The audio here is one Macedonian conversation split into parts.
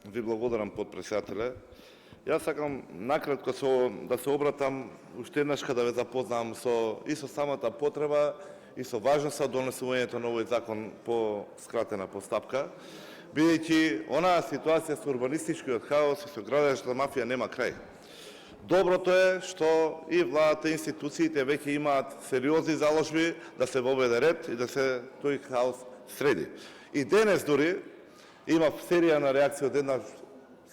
Ви благодарам, подпредседателе. Јас сакам накратко да се обратам уште еднаш да ве запознам и со самата потреба и со важноста од донесувањето на овој закон по скратена постапка, бидејќи онаа ситуација со урбанистичкиот хаос и со градежната мафија нема крај. Доброто е што и владата и институциите веќе имаат сериозни заложби да се воведе ред и да се тој хаос среди. И денес дури има серија на реакција од една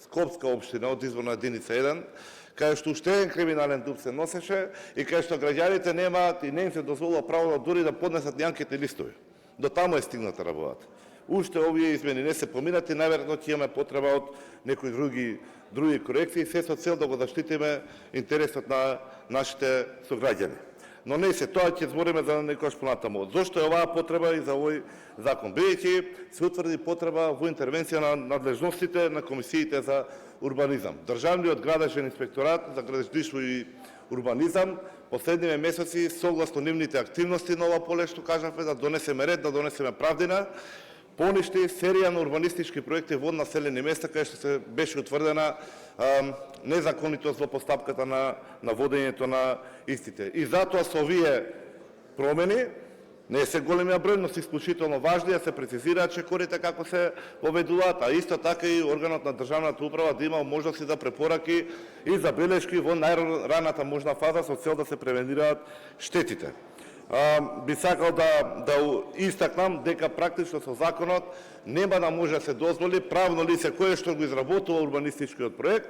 скопска општина од изборна единица 1, кај што уште еден криминален дух се носеше и кај што граѓаните немаат и не им се дозволува право дури да поднесат и анкетни листови. До таму е стигната работата. Уште овие измени не се поминати, најверојатно ќе имаме потреба од некои други корекции, се со цел да го заштитиме интересот на нашите сограѓани. Но не се тоа ќе збориме за некојаш понатаму. Зошто е оваа потреба и за овој закон? Бидејќи се утврди потреба во интервенција на надлежностите на комисиите за урбанизам. Државниот градежен инспекторат за градежништво и урбанизам последниве месеци, согласно нивните активности на ова поле, што кажавме, да донесеме ред, да донесеме правдина, поништи серија на урбанистички проекти во населени места кај што се беше утврдена незаконитост во постапката на водењето на истите. И затоа со овие промени, не се големиот број, но се исклучително важни, да се прецизираат чекорите како се поведуваат, а исто така и органот на државната управа да има можности да препораки и забелешки во најраната можна фаза со цел да се превенираат штетите. Би сакал да истакнам дека практично со законот нема да може да се дозволи правно лице кое што го изработува урбанистичкиот проект,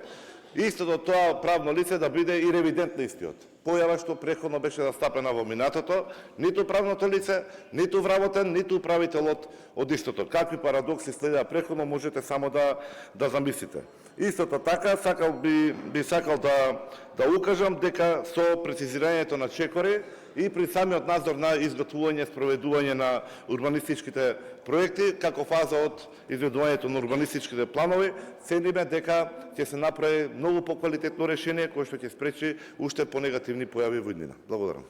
истото тоа правно лице да биде и ревидент на истиот. Појава што претходно беше застапена во минатото, ниту правното лице, ниту вработен, ниту управителот од истото. Какви парадокси следеа претходно можете само да замислите. Истото така би сакал да укажам дека со прецизирањето на чекори и при самиот надзор на изготвување, спроведување на урбанистичките проекти, како фаза од изведувањето на урбанистичките планови, цениме дека ќе се направи многу поквалитетно решение кое што ќе спречи уште понегативни појави во иднина. Благодарам.